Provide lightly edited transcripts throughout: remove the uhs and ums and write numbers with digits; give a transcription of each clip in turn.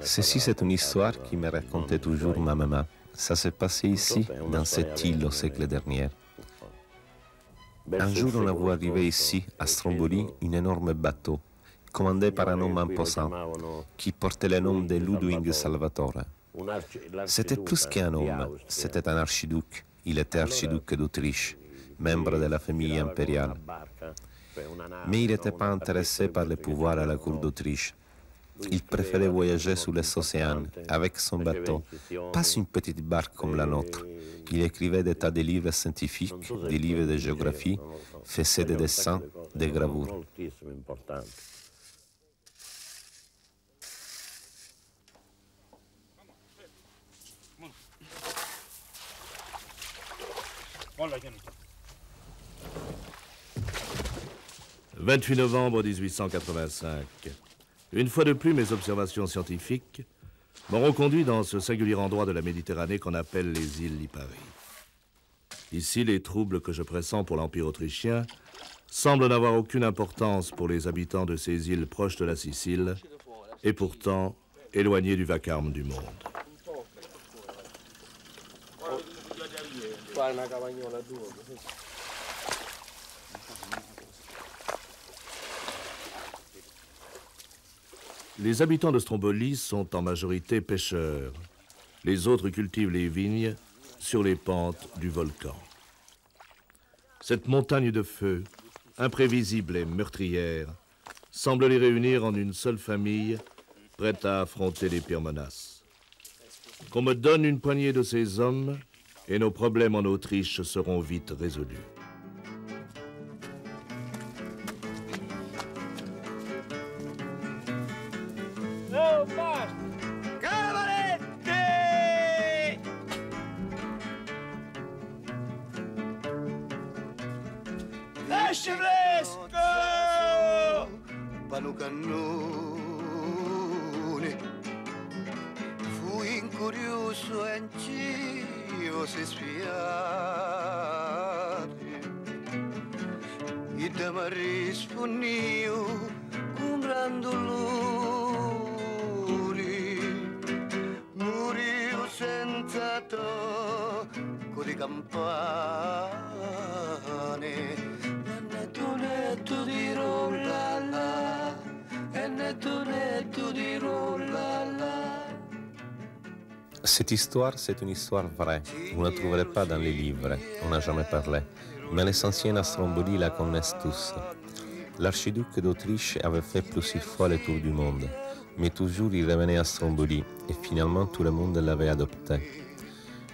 Ceci, c'est une histoire qui me racontait toujours ma maman. Ça s'est passé ici, dans cette île au siècle dernier. Un jour, on a vu arriver ici, à Stromboli, un énorme bateau, commandé par un homme imposant, qui portait le nom de Ludwig Salvatore. C'était plus qu'un homme, c'était un archiduc. Il était archiduc d'Autriche, membre de la famille impériale. Mais il n'était pas intéressé par le pouvoir à la cour d'Autriche. Il préférait voyager sur les océans, avec son bateau, pas une petite barque comme la nôtre. Il écrivait des tas de livres scientifiques, des livres de géographie, faisait des dessins, des gravures. « 28 novembre 1885. Une fois de plus, mes observations scientifiques m'auront conduit dans ce singulier endroit de la Méditerranée qu'on appelle les îles Lipari. Ici, les troubles que je pressens pour l'Empire autrichien semblent n'avoir aucune importance pour les habitants de ces îles proches de la Sicile et pourtant éloignés du vacarme du monde. Les habitants de Stromboli sont en majorité pêcheurs. Les autres cultivent les vignes sur les pentes du volcan. Cette montagne de feu, imprévisible et meurtrière, semble les réunir en une seule famille, prête à affronter les pires menaces. Qu'on me donne une poignée de ces hommes et nos problèmes en Autriche seront vite résolus. Pano cannone, fui incurioso e anch'io si spiate, e da mi rispondio con gran dolore, murió senza tocco di campane, nel letto di rollala. Cette histoire, c'est une histoire vraie. Vous ne la trouverez pas dans les livres, on n'a jamais parlé. Mais les anciens à Stromboli la connaissent tous. L'archiduc d'Autriche avait fait plusieurs fois le tour du monde, mais toujours il revenait à Stromboli, et finalement tout le monde l'avait adopté.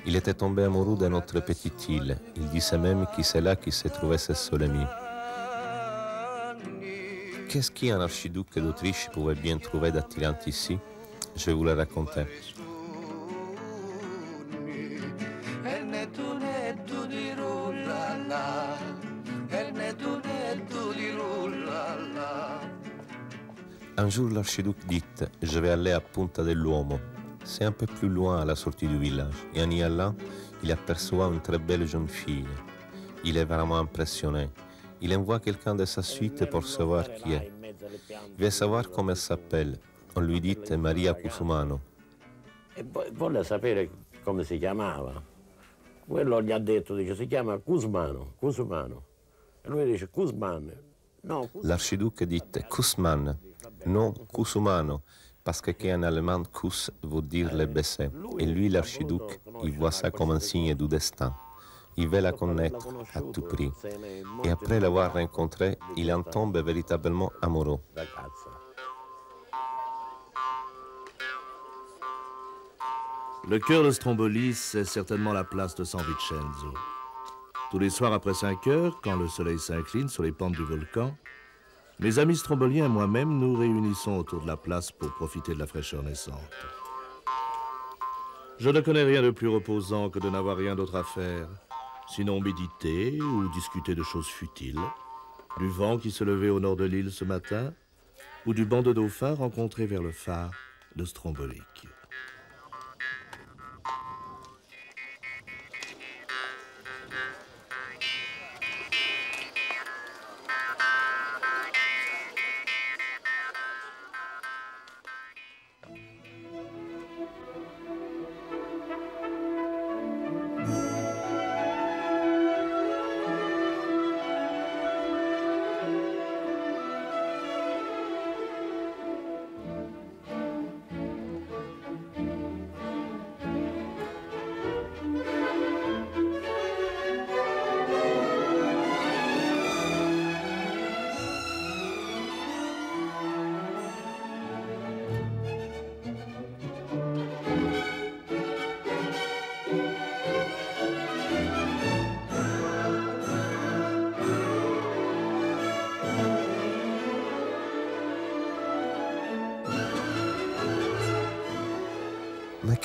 Il était tombé amoureux de notre petite île. Il disait même que c'est là qu'il se trouvait ses seuls amis. Qu'est-ce qu'un archiduc d'Autriche pouvait bien trouver d'attirant ici? Je vais vous le raconter. Un jour, l'archiduc dit « Je vais aller à Punta dell'Uomo ». C'est un peu plus loin à la sortie du village. Et en y allant, il aperçoit une très belle jeune fille. Il est vraiment impressionné. Il envoie quelqu'un de sa suite pour savoir qui est. Il veut savoir comment elle s'appelle. On lui dit Maria Cusumano. E volle sapere come si chiamava. Quello gli ha detto, dice, si chiama Cusmano. E lui dice, Cusman. No, l'archiduc dit Kusman, non Cusumano, parce qu'en allemand, Kus veut dire le baiser. Et lui, l'archiduc, il voit ça comme un signe du destin. Il veut la connaître à tout prix. Et après l'avoir rencontrée, il en tombe véritablement amoureux. Le cœur de Stromboli, c'est certainement la place de San Vincenzo. Tous les soirs après 5 heures, quand le soleil s'incline sur les pentes du volcan, mes amis stromboliens et moi-même nous réunissons autour de la place pour profiter de la fraîcheur naissante. Je ne connais rien de plus reposant que de n'avoir rien d'autre à faire, sinon méditer ou discuter de choses futiles, du vent qui se levait au nord de l'île ce matin, ou du banc de dauphins rencontré vers le phare de Stromboli.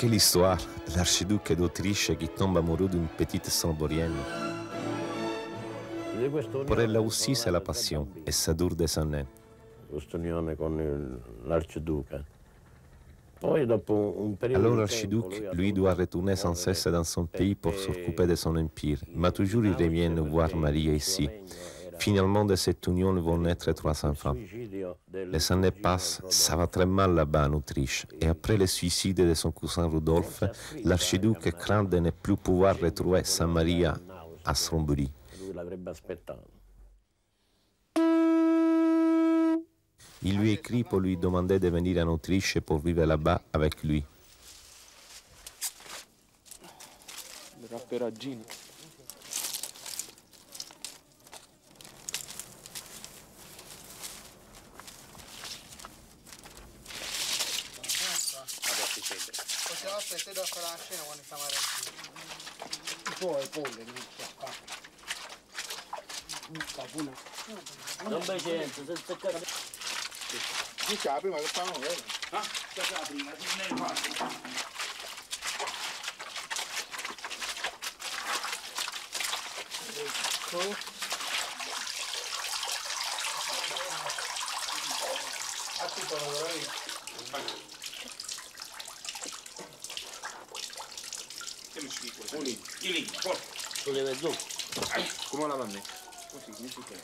Quelle histoire! L'archiduc d'Autriche qui tombe amoureux d'une petite Samborienne. Pour elle aussi, c'est la passion, et ça dure des années. Questa unione con l'arciduca. Poi dopo un periodo Alors di l'archiduc, tempo, lui, doit retourner sans cesse dans son pays pour s'occuper de son empire. Mais toujours il revient voir Maria ici. Finalement, de cette union vont naître 3 enfants. Les années passent, ça va très mal là-bas en Autriche. Et après le suicide de son cousin Rudolf, l'archiduc craint de ne plus pouvoir retrouver sa Maria à Stromboli. Lui l'avrebbe aspettato. Il lui écrit pour lui demander de venir en Autriche pour vivre là-bas avec lui. Rafferaggini. Possiamo aspettare da fare la scena quando stiamo a Poi pollo, Non c'è gente, senza capire. chi c'ha prima che fanno vero? Ah, questa è la prima, ti ne fatto. Che mi ci dico? I lì, porta. Tu deve giù. Come la vanno? Così, mi si chiama.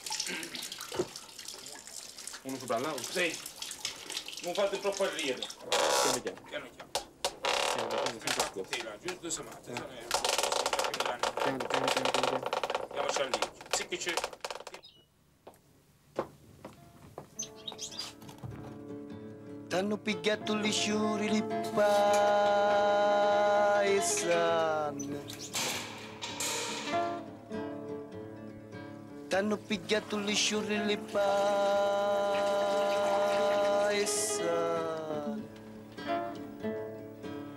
Uno sopra l'altro? Sì. Non fate troppo arriere. Piano piano. Piano piano. Sì, là, giusto samate. Piano, piano, piano, piano. Andiamoci lì. Sì che c'è. T'hanno picchiato gli sciuri li paesani. T'hanno picchiato gli sciuri li paesani.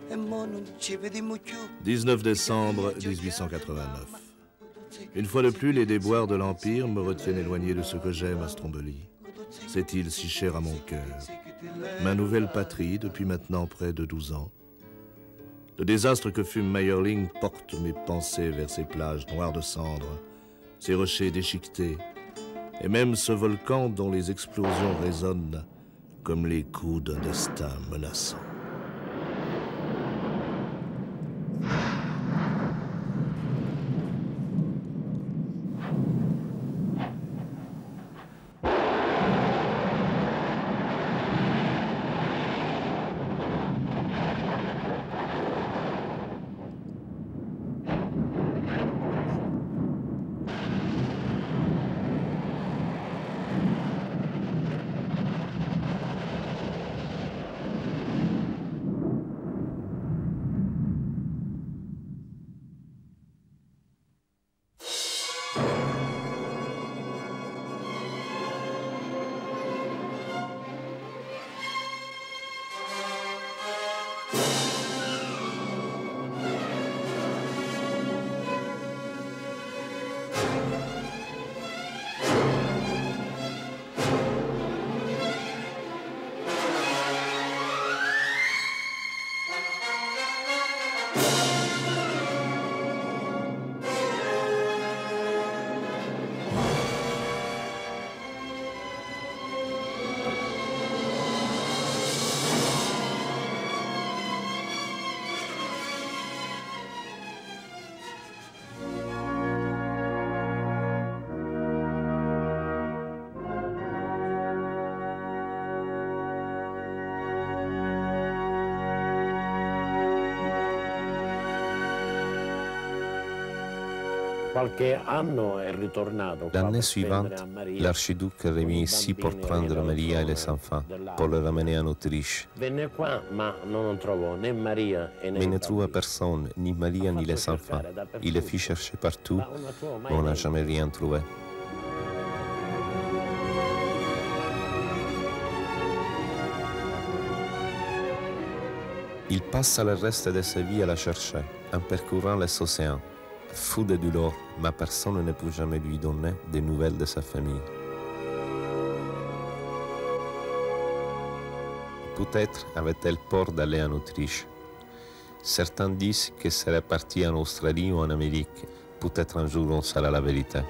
E mo non ci vediamo più. 19 décembre 1889. Une fois de plus, les déboires de l'Empire me retiennent éloigné de ce que j'aime à Stromboli. Cette île si chère à mon cœur. Ma nouvelle patrie depuis maintenant près de 12 ans. Le désastre que fut Mayerling porte mes pensées vers ces plages noires de cendres, ces rochers déchiquetés, et même ce volcan dont les explosions résonnent comme les coups d'un destin menaçant. Qualche anno è ritornato. qua L'année per suivante, prendere a Maria l'archiduc revient ici pour prendre Maria et les enfants, pour les ramener en Autriche. Venne qua, ma non trovò né Maria e né Mais il ne il trouva bambino. personne, ni Maria ni les enfants. Il les fit chercher partout, Ma non la trovò mai mais on n'a niente. jamais rien trouvé. Il passa le reste de sa vie à la chercher, en parcourant les océans. Fou de douleur, mais personne ne peut jamais lui donner des nouvelles de sa famille. Peut-être avait-elle peur d'aller en Autriche. Certains disent que serait parti en Australie ou en Amérique. Peut-être un jour on saura la vérité.